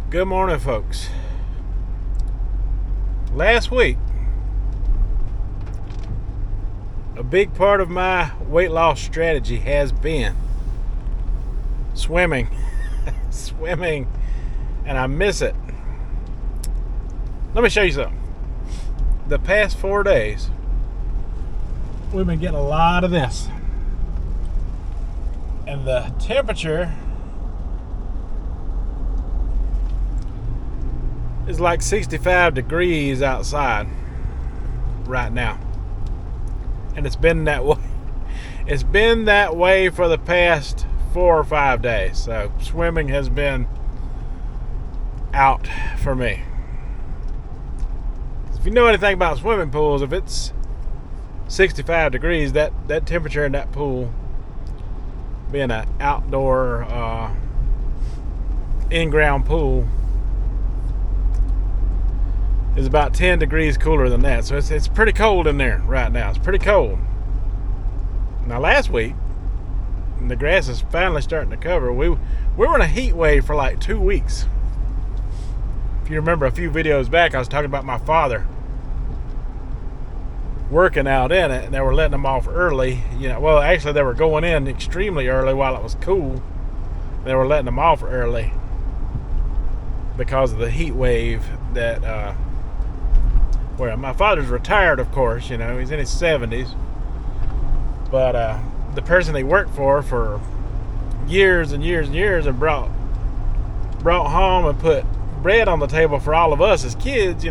Good morning, folks. Last week, a big part of my weight loss strategy has been swimming. Swimming, and I miss it. Let me show you something. The past 4 days, we've been getting a lot of this. And the temperature is like 65 degrees outside right now. And it's been that way. It's been that way for the past 4 or 5 days. So swimming has been out for me. If you know anything about swimming pools, if it's 65 degrees, that temperature in that pool, being an outdoor in-ground pool, is about 10 degrees cooler than that. So it's pretty cold in there right now. It's pretty cold. Now last week, the grass is finally starting to cover. We were in a heat wave for like 2 weeks. If you remember a few videos back, I was talking about my father working out in it, and they were letting them off early. Well, actually they were going in extremely early while it was cool. They were letting them off early because of the heat wave that well, my father's retired, of course, he's in his 70s. But the person he worked for years and years and years, and brought home and put bread on the table for all of us as kids,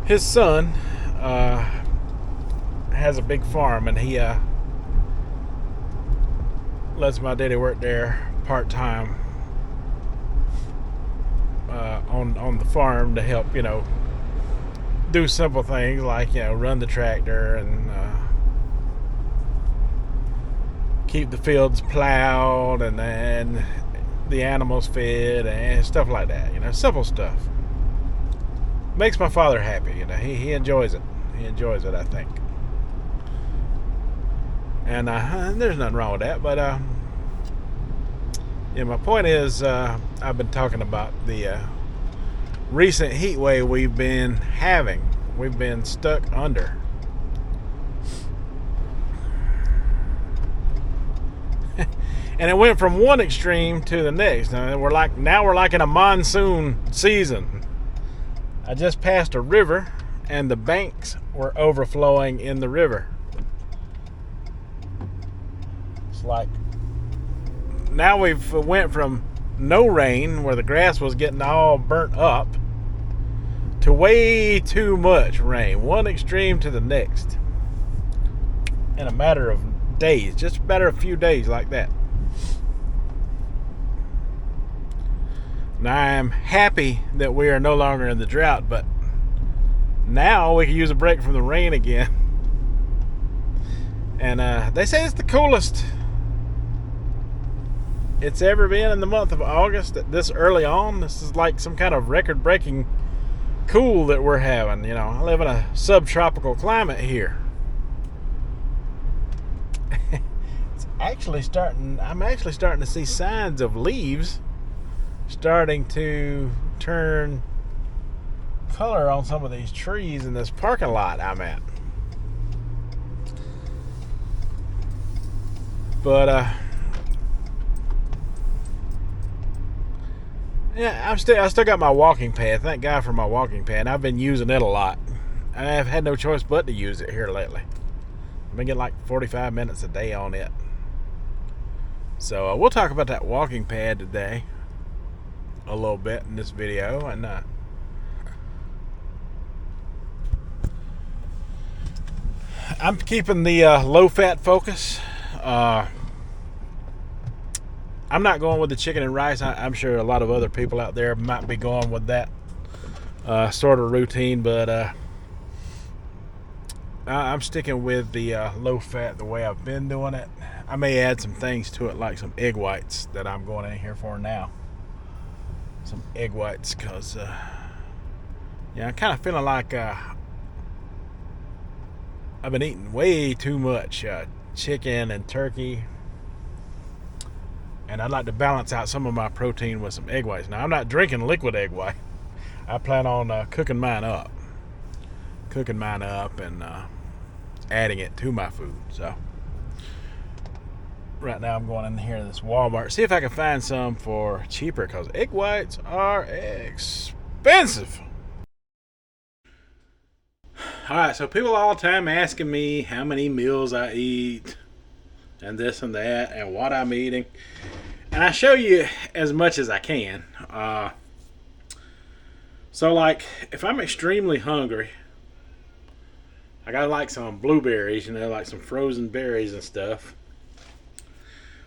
his son has a big farm, and he lets my daddy work there part-time on the farm to help, do simple things like, run the tractor and keep the fields plowed and the animals fed and stuff like that, simple stuff. Makes my father happy, he enjoys it. He enjoys it, I think. And there's nothing wrong with that, but my point is, I've been talking about the recent heat wave we've been having. We've been stuck under. And it went from one extreme to the next. Now we're like in a monsoon season. I just passed a river, and the banks were overflowing in the river. It's like now we've went from no rain, where the grass was getting all burnt up, to way too much rain. One extreme to the next. In a matter of days. Just a matter of a few days like that. Now I'm happy that we are no longer in the drought, but now we can use a break from the rain again. And they say it's the coolest it's ever been in the month of August. This early on, this is like some kind of record-breaking cool that we're having. I live in a subtropical climate here. I'm actually starting to see signs of leaves starting to turn color on some of these trees in this parking lot I'm at. But yeah, I still got my walking pad. Thank God for my walking pad. I've been using it a lot. I've had no choice but to use it here lately. I've been getting like 45 minutes a day on it. So we'll talk about that walking pad today a little bit in this video. And I'm keeping the low-fat focus. I'm not going with the chicken and rice. I'm sure a lot of other people out there might be going with that sort of routine, but I'm sticking with the low fat the way I've been doing it. I may add some things to it, like some egg whites that I'm going in here for now. Some egg whites, because I'm kind of feeling like I've been eating way too much chicken and turkey. And I'd like to balance out some of my protein with some egg whites. Now, I'm not drinking liquid egg white. I plan on cooking mine up. And adding it to my food. So right now I'm going in here to this Walmart, see if I can find some for cheaper, because egg whites are expensive. Alright, so people all the time asking me how many meals I eat and this and that and what I'm eating. And I show you as much as I can. So like, if I'm extremely hungry, I got like some blueberries, like some frozen berries and stuff.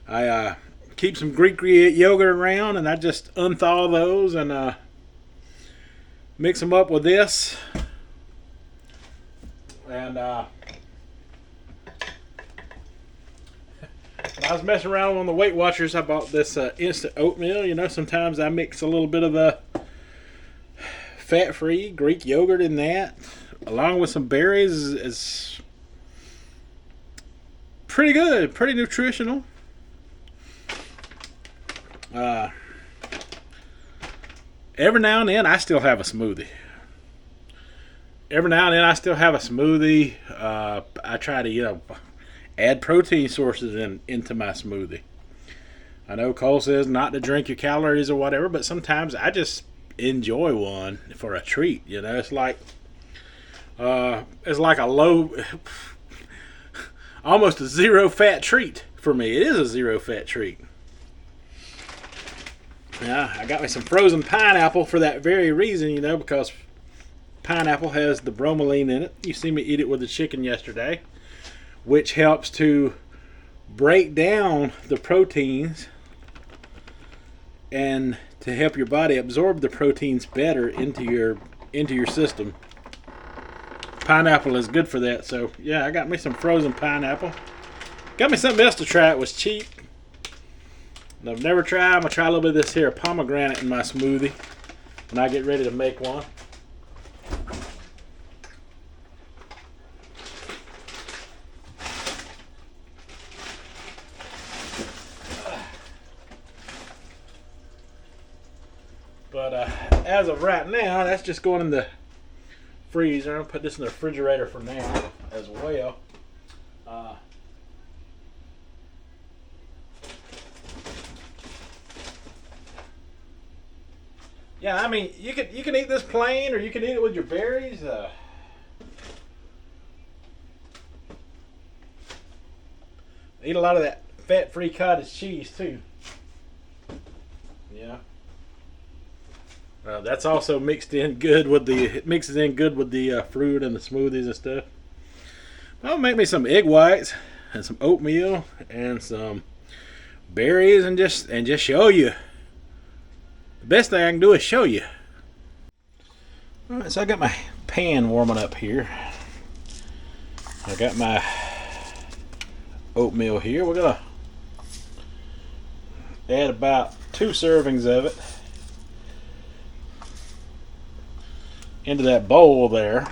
I keep some Greek yogurt around, and I just unthaw those and mix them up with this. And I was messing around on the Weight Watchers. I bought this instant oatmeal. Sometimes I mix a little bit of the fat-free Greek yogurt in that, along with some berries. Is pretty good, pretty nutritional. Every now and then I still have a smoothie. I try to, add protein sources into my smoothie. I know Cole says not to drink your calories or whatever, but sometimes I just enjoy one for a treat. It's like a low, almost a zero fat treat for me. It is a zero fat treat. Yeah, I got me some frozen pineapple for that very reason, because pineapple has the bromelain in it. You see me eat it with the chicken yesterday, which helps to break down the proteins and to help your body absorb the proteins better into your system. Pineapple is good for that. So yeah, I got me some frozen pineapple. Got me something else to try. It was cheap. I've never tried. I'm gonna try a little bit of this here pomegranate in my smoothie when I get ready to make one. But as of right now, that's just going in the freezer. I'll put this in the refrigerator for now as well. Yeah, I mean, you can eat this plain, or you can eat it with your berries. Eat a lot of that fat-free cottage cheese too. Yeah. That's also mixes in good with the fruit and the smoothies and stuff. I'll make me some egg whites and some oatmeal and some berries and just show you. The best thing I can do is show you. Alright, so I got my pan warming up here. I got my oatmeal here. We're gonna add about 2 servings of it into that bowl there.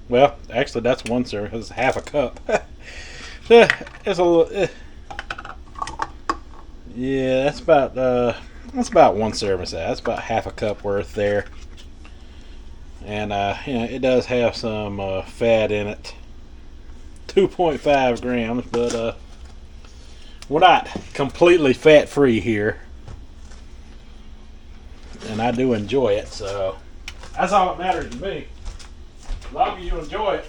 Well, actually that's 1 serving. It's half a cup. It's a little. Yeah, that's about 1 serving size. That's about half a cup worth there. And it does have some fat in it. 2.5 grams, but we're not completely fat free here. And I do enjoy it, so that's all that matters to me. As long as you enjoy it.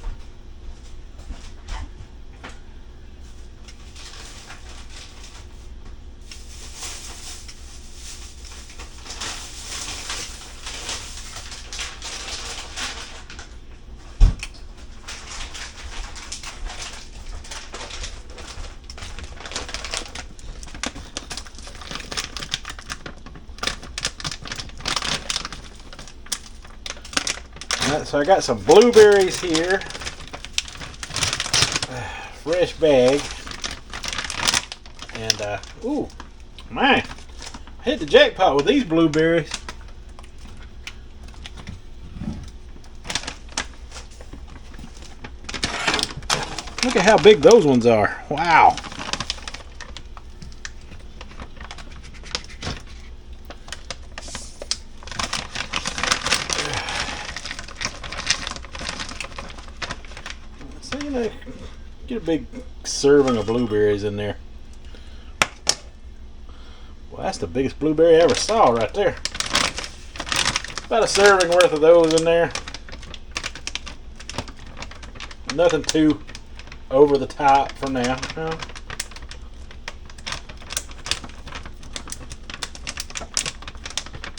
So I got some blueberries here, fresh bag, and ooh, man, I hit the jackpot with these blueberries. Look at how big those ones are. Wow. See, like, get a big serving of blueberries in there. Well, that's the biggest blueberry I ever saw right there. About a serving worth of those in there. Nothing too over the top for now. No.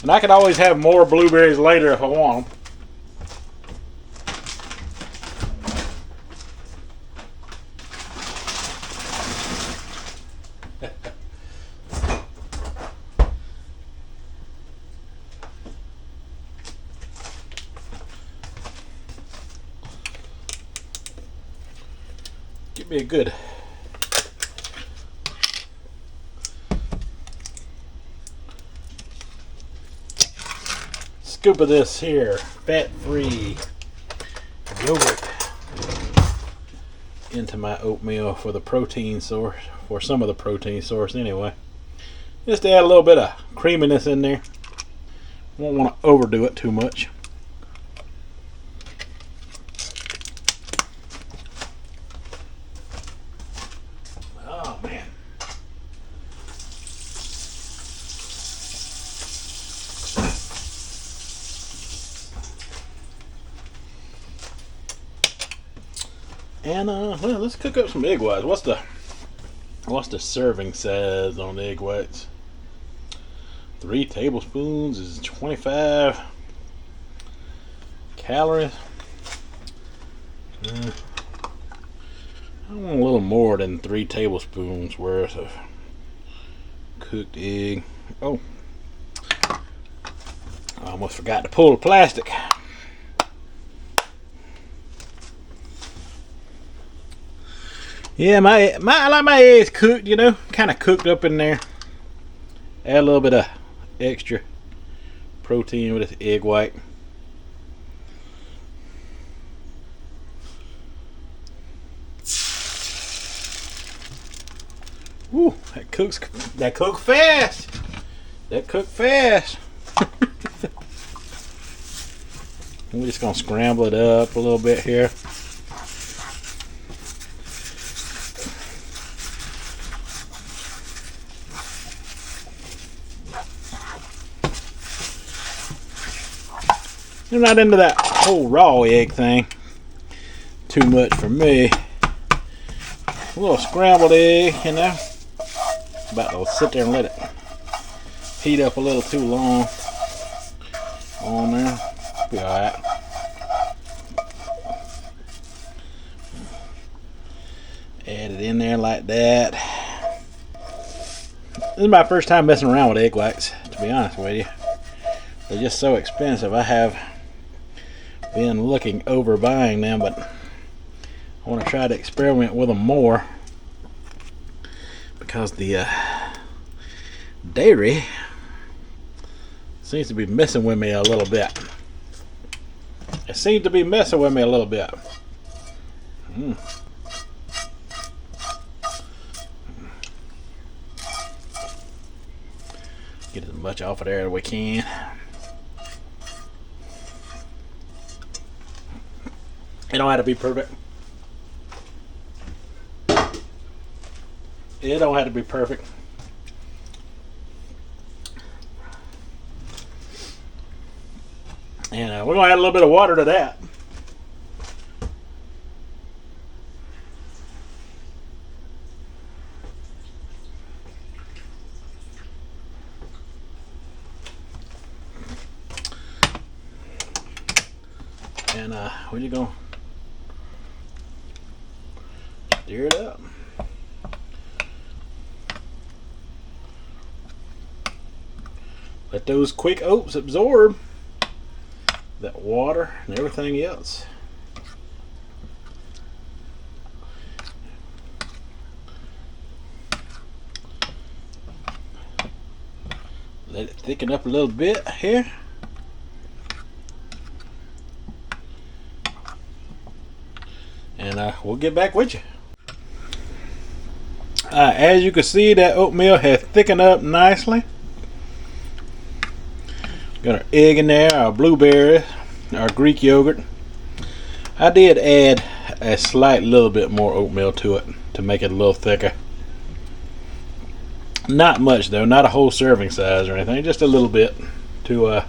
And I can always have more blueberries later if I want them. Give me a good scoop of this here fat-free yogurt into my oatmeal for the protein source, for some of the protein source anyway. Just to add a little bit of creaminess in there. Won't want to overdo it too much. Oh man. And well, let's cook up some egg whites. What's the serving size on egg whites? 3 tablespoons is 25 calories. I want a little more than 3 tablespoons worth of cooked egg. Oh, I almost forgot to pull the plastic. Yeah, I like my eggs cooked, you know, kind of cooked up in there. Add a little bit of extra protein with this egg white. Ooh, that cooks fast. That cooked fast. We're just gonna scramble it up a little bit here. I'm not into that whole raw egg thing. Too much for me. A little scrambled egg, you know. About to sit there and let it heat up a little too long on there. Be alright. Add it in there like that. This is my first time messing around with egg whites, to be honest with you. They're just so expensive. I have been looking over buying them, but I want to try to experiment with them more because the dairy seems to be messing with me a little bit. It seems to be messing with me a little bit. Get as much off of there as we can. It don't have to be perfect. It don't have to be perfect. And we're going to add a little bit of water to that. And we're just going to stir it up. Let those quick oats absorb that water and everything else. Let it thicken up a little bit here. And we'll get back with you. As you can see, that oatmeal has thickened up nicely. Got our egg in there, our blueberries, our Greek yogurt. I did add a slight little bit more oatmeal to it to make it a little thicker. Not much though, not a whole serving size or anything, just a little bit to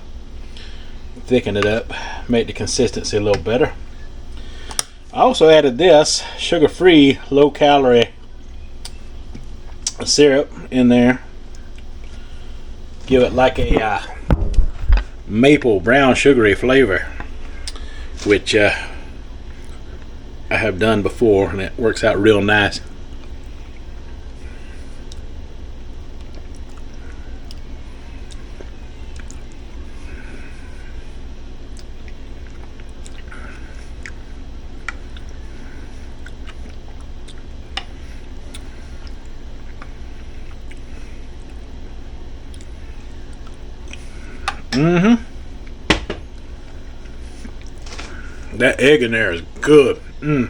thicken it up, make the consistency a little better. I also added this sugar-free, low-calorie syrup in there. Give it like a maple brown sugary flavor, which I have done before, and it works out real nice. That egg in there is good. That's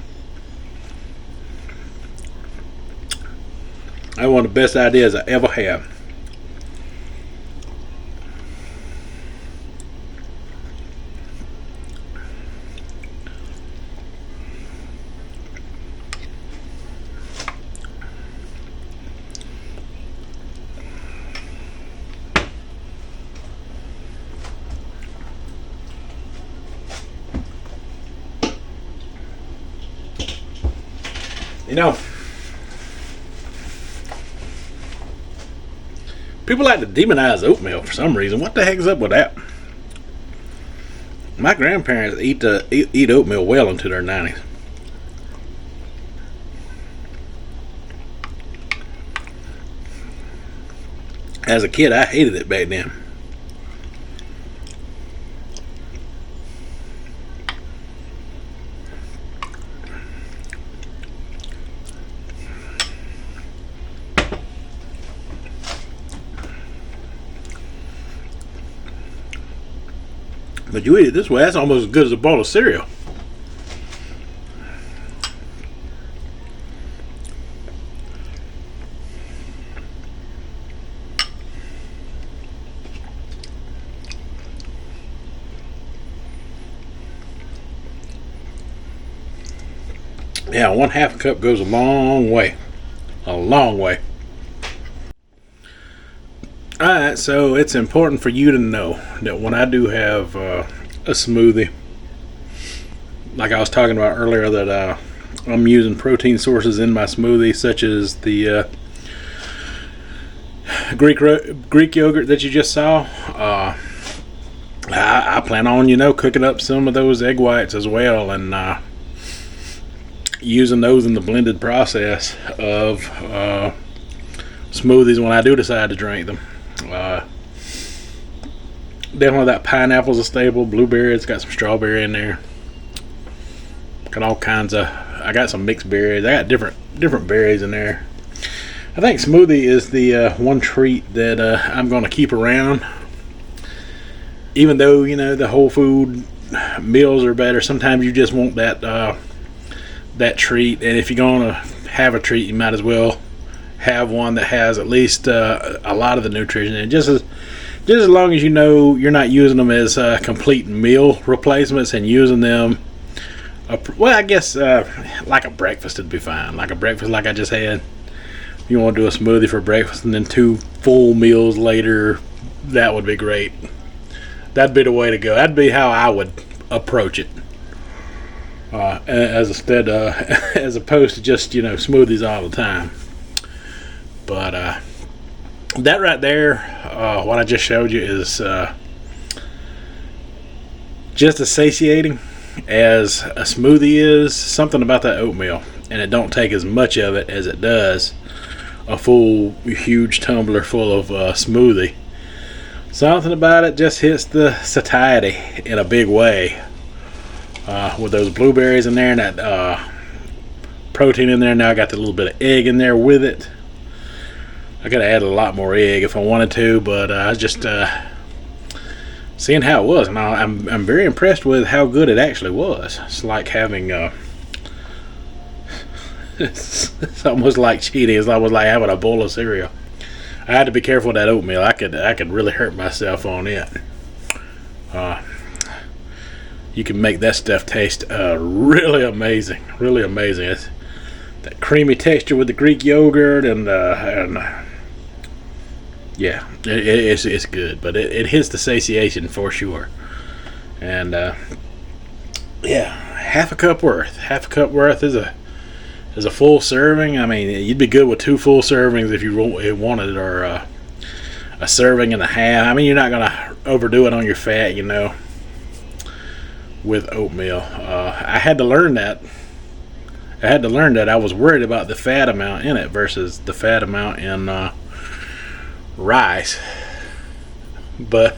one of the best ideas I ever had. You know, people like to demonize oatmeal for some reason. What the heck's up with that? My grandparents eat oatmeal well into their 90s. As a kid, I hated it back then. But you eat it this way, that's almost as good as a bowl of cereal. Yeah, 1/2 cup goes a long way. A long way. Alright, so it's important for you to know that when I do have a smoothie, like I was talking about earlier, that I'm using protein sources in my smoothie, such as the Greek yogurt that you just saw. I plan on, cooking up some of those egg whites as well, and using those in the blended process of smoothies when I do decide to drink them. Definitely that pineapple's a staple. Blueberry, it's got some strawberry in there. Got all kinds of. I got some mixed berries. I got different berries in there. I think smoothie is the one treat that I'm going to keep around. Even though the whole food meals are better, sometimes you just want that treat. And if you're going to have a treat, you might as well have one that has at least a lot of the nutrition in it. Just as long as you're not using them as complete meal replacements and using them, I guess like a breakfast would be fine. Like a breakfast like I just had. If you want to do a smoothie for breakfast and then 2 full meals later, that would be great. That'd be the way to go. That'd be how I would approach it. As opposed to just smoothies all the time. But that right there, what I just showed you, is just as satiating as a smoothie is. Something about that oatmeal, and it don't take as much of it as it does a full huge tumbler full of smoothie. Something about it just hits the satiety in a big way. With those blueberries in there and that protein in there. Now I got the little bit of egg in there with it. I could have added a lot more egg if I wanted to, but I was just seeing how it was, and I'm very impressed with how good it actually was. It's like having It's almost like cheating. It's almost like having a bowl of cereal. I had to be careful with that oatmeal. I could really hurt myself on it. You can make that stuff taste really amazing. Really amazing. It's that creamy texture with the Greek yogurt and yeah, it's good. But it hits the satiation for sure. And yeah, half a cup worth. Half a cup worth is a full serving. I mean, you'd be good with 2 full servings if you wanted it, or a serving and a half. I mean, you're not gonna overdo it on your fat, with oatmeal. I had to learn that. I was worried about the fat amount in it versus the fat amount in rice. But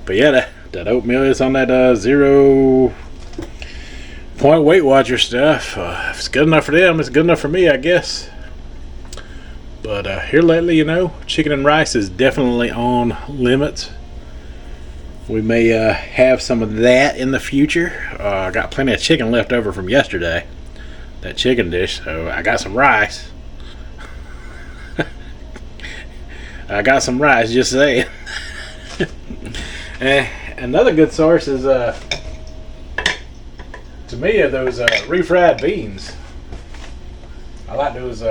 yeah, that oatmeal is on that 0 point Weight Watcher stuff. If it's good enough for them, it's good enough for me, I guess. But here lately, chicken and rice is definitely on limits. We may have some of that in the future. I got plenty of chicken left over from yesterday, that chicken dish, so I got some rice. Just saying. Another good source is, to me, are those refried beans. I like those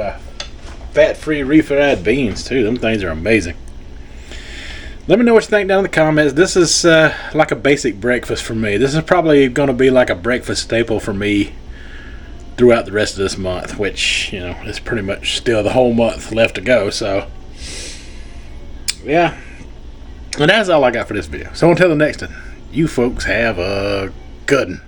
fat-free refried beans, too. Them things are amazing. Let me know what you think down in the comments. This is like a basic breakfast for me. This is probably going to be like a breakfast staple for me throughout the rest of this month, which, is pretty much still the whole month left to go. So, yeah. And that's all I got for this video. So until the next one, you folks have a good one.